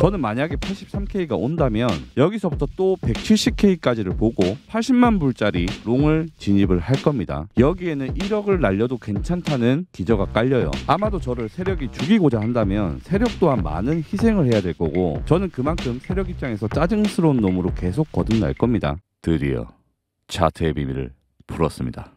저는 만약에 83K가 온다면 여기서부터 또 170K까지를 보고 80만 불짜리 롱을 진입을 할 겁니다. 여기에는 1억을 날려도 괜찮다는 기저가 깔려요. 아마도 저를 세력이 죽이고자 한다면 세력 또한 많은 희생을 해야 될 거고, 저는 그만큼 세력 입장에서 짜증스러운 놈으로 계속 거듭날 겁니다. 드디어 차트의 비밀을 풀었습니다.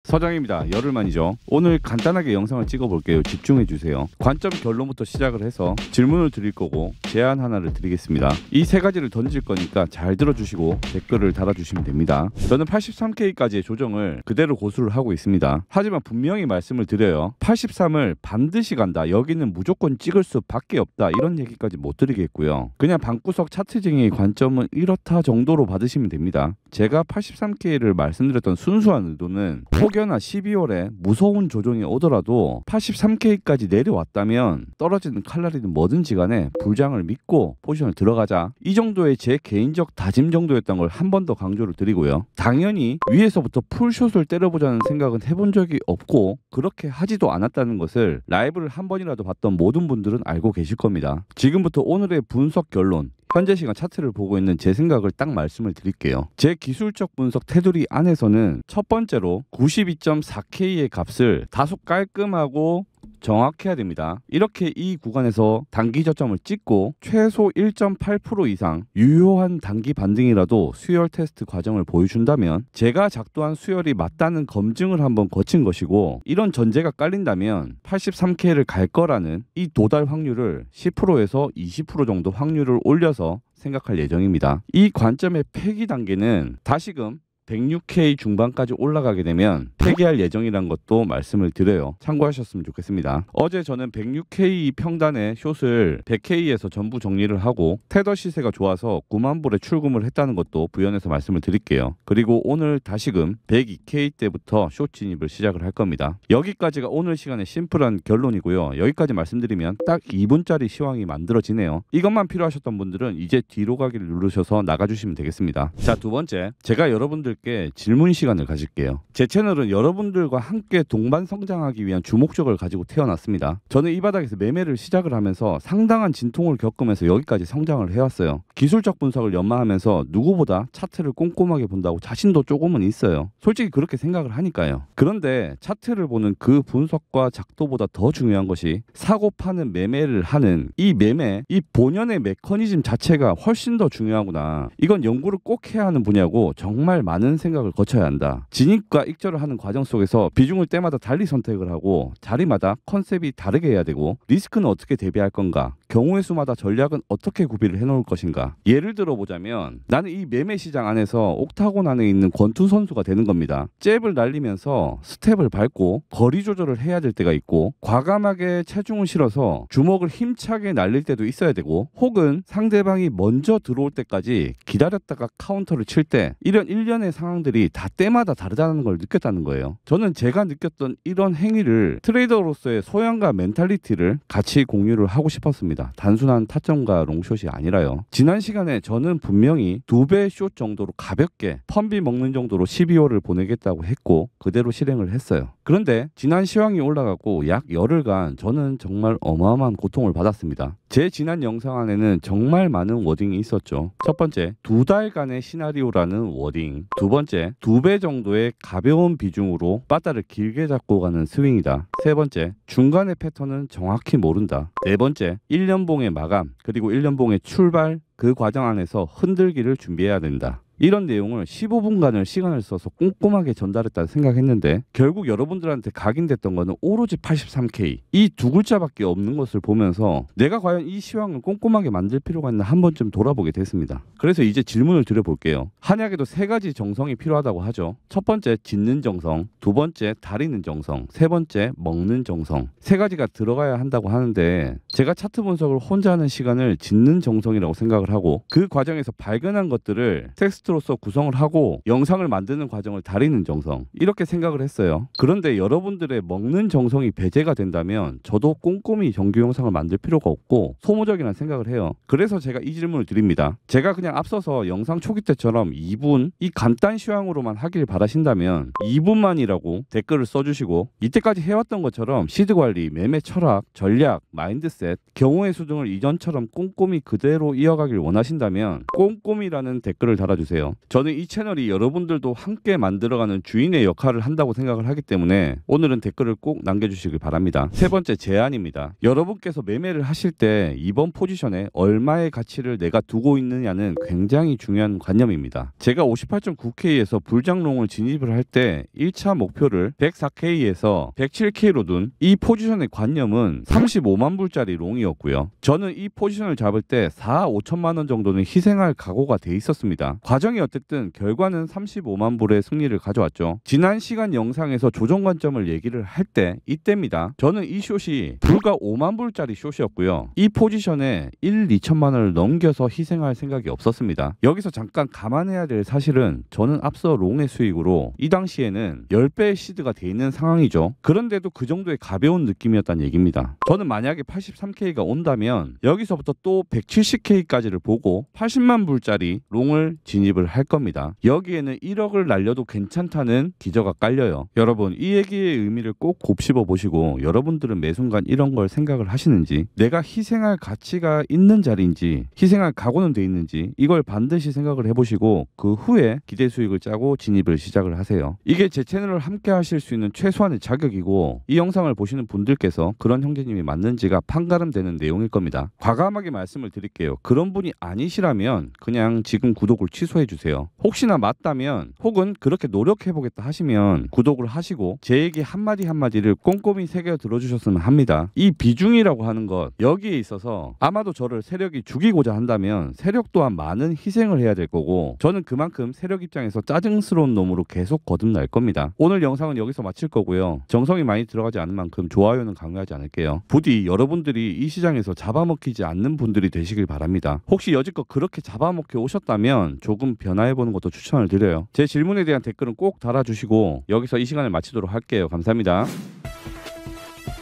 서장입니다. 열흘만이죠. 오늘 간단하게 영상을 찍어볼게요. 집중해주세요. 관점 결론부터 시작을 해서 질문을 드릴 거고 제안 하나를 드리겠습니다. 이 세 가지를 던질 거니까 잘 들어주시고 댓글을 달아주시면 됩니다. 저는 83K까지의 조정을 그대로 고수를 하고 있습니다. 하지만 분명히 말씀을 드려요. 83을 반드시 간다, 여기는 무조건 찍을 수밖에 없다, 이런 얘기까지 못 드리겠고요. 그냥 방구석 차트쟁이의 관점은 이렇다 정도로 받으시면 됩니다. 제가 83K를 말씀드렸던 순수한 의도는 혹여나 12월에 무서운 조정이 오더라도 83K까지 내려왔다면 떨어지는 칼날이든 뭐든지 간에 불장을 믿고 포지션을 들어가자, 이 정도의 제 개인적 다짐 정도였던 걸 한 번 더 강조를 드리고요. 당연히 위에서부터 풀숏을 때려보자는 생각은 해본 적이 없고 그렇게 하지도 않았다는 것을 라이브를 한 번이라도 봤던 모든 분들은 알고 계실 겁니다. 지금부터 오늘의 분석 결론, 현재 시간 차트를 보고 있는 제 생각을 딱 말씀을 드릴게요. 제 기술적 분석 테두리 안에서는 첫 번째로 92.4K의 값을 다소 깔끔하고 정확해야 됩니다. 이렇게 이 구간에서 단기 저점을 찍고 최소 1.8% 이상 유효한 단기 반등이라도 수열 테스트 과정을 보여준다면 제가 작도한 수열이 맞다는 검증을 한번 거친 것이고, 이런 전제가 깔린다면 83K를 갈 거라는 이 도달 확률을 10%에서 20% 정도 확률을 올려서 생각할 예정입니다. 이 관점의 폐기 단계는 다시금 106K 중반까지 올라가게 되면 폐기할 예정이란 것도 말씀을 드려요. 참고하셨으면 좋겠습니다. 어제 저는 106K 평단의 숏을 100K에서 전부 정리를 하고 테더 시세가 좋아서 9만 불에 출금을 했다는 것도 부연해서 말씀을 드릴게요. 그리고 오늘 다시금 102K 때부터 숏 진입을 시작을 할 겁니다. 여기까지가 오늘 시간의 심플한 결론이고요. 여기까지 말씀드리면 딱 2분짜리 시황이 만들어지네요. 이것만 필요하셨던 분들은 이제 뒤로 가기를 누르셔서 나가주시면 되겠습니다. 자, 두 번째, 제가 여러분들 질문 시간을 가질게요. 제 채널은 여러분들과 함께 동반 성장하기 위한 주목적을 가지고 태어났습니다. 저는 이 바닥에서 매매를 시작을 하면서 상당한 진통을 겪으면서 여기까지 성장을 해왔어요. 기술적 분석을 연마하면서 누구보다 차트를 꼼꼼하게 본다고 자신도 조금은 있어요. 솔직히 그렇게 생각을 하니까요. 그런데 차트를 보는 그 분석과 작도보다 더 중요한 것이 사고 파는 매매를 하는 이 매매, 이 본연의 메커니즘 자체가 훨씬 더 중요하구나. 이건 연구를 꼭 해야 하는 분야고 정말 많은 생각을 거쳐야 한다. 진입과 익절을 하는 과정 속에서 비중을 때마다 달리 선택을 하고 자리마다 컨셉이 다르게 해야 되고 리스크는 어떻게 대비할 건가, 경우의 수마다 전략은 어떻게 구비를 해놓을 것인가. 예를 들어보자면 나는 이 매매 시장 안에서 옥타곤 안에 있는 권투 선수가 되는 겁니다. 잽을 날리면서 스텝을 밟고 거리 조절을 해야 될 때가 있고, 과감하게 체중을 실어서 주먹을 힘차게 날릴 때도 있어야 되고, 혹은 상대방이 먼저 들어올 때까지 기다렸다가 카운터를 칠 때, 이런 일련의 상황들이 다 때마다 다르다는 걸 느꼈다는 거예요. 저는 제가 느꼈던 이런 행위를 트레이더로서의 소양과 멘탈리티를 같이 공유를 하고 싶었습니다. 단순한 타점과 롱숏이 아니라요. 지난 시간에 저는 분명히 2배 숏 정도로 가볍게 펀비 먹는 정도로 12월을 보내겠다고 했고 그대로 실행을 했어요. 그런데 지난 시황이 올라가고 약 열흘간 저는 정말 어마어마한 고통을 받았습니다. 제 지난 영상 안에는 정말 많은 워딩이 있었죠. 첫 번째, 2달간의 시나리오라는 워딩. 두 번째, 2배 정도의 가벼운 비중으로 바다를 길게 잡고 가는 스윙이다. 세 번째, 중간의 패턴은 정확히 모른다. 네 번째, 1년봉의 마감, 그리고 1년봉의 출발, 그 과정 안에서 흔들기를 준비해야 된다. 이런 내용을 15분간을 시간을 써서 꼼꼼하게 전달했다 생각했는데 결국 여러분들한테 각인됐던 거는 오로지 83K 이 두 글자밖에 없는 것을 보면서 내가 과연 이 시황을 꼼꼼하게 만들 필요가 있나 한 번쯤 돌아보게 됐습니다. 그래서 이제 질문을 드려볼게요. 한약에도 세 가지 정성이 필요하다고 하죠. 첫 번째, 짓는 정성, 두 번째, 다리는 정성, 세 번째, 먹는 정성. 세 가지가 들어가야 한다고 하는데 제가 차트 분석을 혼자 하는 시간을 짓는 정성이라고 생각을 하고 그 과정에서 발견한 것들을 텍스트 아티스트로서 구성을 하고 영상을 만드는 과정을 다리는 정성, 이렇게 생각을 했어요. 그런데 여러분들의 먹는 정성이 배제가 된다면 저도 꼼꼼히 정규 영상을 만들 필요가 없고 소모적이라는 생각을 해요. 그래서 제가 이 질문을 드립니다. 제가 그냥 앞서서 영상 초기 때처럼 2분 이 간단 시황으로만 하길 바라신다면 2분만이라고 댓글을 써주시고, 이때까지 해왔던 것처럼 시드 관리, 매매 철학, 전략, 마인드셋, 경우의 수 등을 이전처럼 꼼꼼히 그대로 이어가길 원하신다면 꼼꼼이라는 댓글을 달아주세요. 저는 이 채널이 여러분들도 함께 만들어가는 주인의 역할을 한다고 생각을 하기 때문에 오늘은 댓글을 꼭 남겨주시길 바랍니다. 세 번째, 제안입니다. 여러분께서 매매를 하실 때 이번 포지션에 얼마의 가치를 내가 두고 있느냐는 굉장히 중요한 관념입니다. 제가 58.9K에서 불장롱을 진입을 할 때 1차 목표를 104K에서 107K로 둔 이 포지션의 관념은 35만 불짜리 롱이었고요. 저는 이 포지션을 잡을 때 4, 5천만 원 정도는 희생할 각오가 돼 있었습니다. 과정이 어쨌든 결과는 35만 불의 승리를 가져왔죠. 지난 시간 영상에서 조정 관점을 얘기를 할 때 이때입니다. 저는 이 숏이 불과 5만 불짜리 숏이었고요. 이 포지션에 1, 2천만 원을 넘겨서 희생할 생각이 없었습니다. 여기서 잠깐 감안해야 될 사실은 저는 앞서 롱의 수익으로 이 당시에는 10배의 시드가 돼 있는 상황이죠. 그런데도 그 정도의 가벼운 느낌이었다는 얘기입니다. 저는 만약에 83K가 온다면 여기서부터 또 170K까지를 보고 80만 불짜리 롱을 진입을 할 겁니다. 여기에는 1억을 날려도 괜찮다는 기저가 깔려요. 여러분, 이 얘기의 의미를 꼭 곱씹어 보시고 여러분들은 매 순간 이런 걸 생각을 하시는지, 내가 희생할 가치가 있는 자리인지, 희생할 각오는 돼 있는지, 이걸 반드시 생각을 해보시고 그 후에 기대 수익을 짜고 진입을 시작을 하세요. 이게 제 채널을 함께 하실 수 있는 최소한의 자격이고, 이 영상을 보시는 분들께서 그런 형제님이 맞는지가 판가름되는 내용일 겁니다. 과감하게 말씀을 드릴게요. 그런 분이 아니시라면 그냥 지금 구독을 취소해 주세요. 혹시나 맞다면, 혹은 그렇게 노력해보겠다 하시면 구독을 하시고 제 얘기 한마디 한마디를 꼼꼼히 새겨 들어주셨으면 합니다. 이 비중이라고 하는 것, 여기에 있어서 아마도 저를 세력이 죽이고자 한다면 세력 또한 많은 희생을 해야 될 거고, 저는 그만큼 세력 입장에서 짜증스러운 놈으로 계속 거듭날 겁니다. 오늘 영상은 여기서 마칠 거고요. 정성이 많이 들어가지 않은 만큼 좋아요는 강요하지 않을게요. 부디 여러분들이 이 시장에서 잡아먹히지 않는 분들이 되시길 바랍니다. 혹시 여지껏 그렇게 잡아먹혀 오셨다면 조금 변화해보는 것도 추천을 드려요. 제 질문에 대한 댓글은 꼭 달아주시고 여기서 이 시간을 마치도록 할게요. 감사합니다.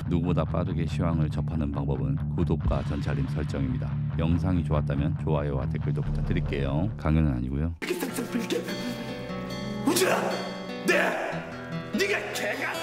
누구보다 빠르게 시황을 접하는 방법은 구독과 전체 알림 설정입니다. 영상이 좋았다면 좋아요와 댓글도 부탁드릴게요. 강요는 아니고요. 우진아, 네가 개가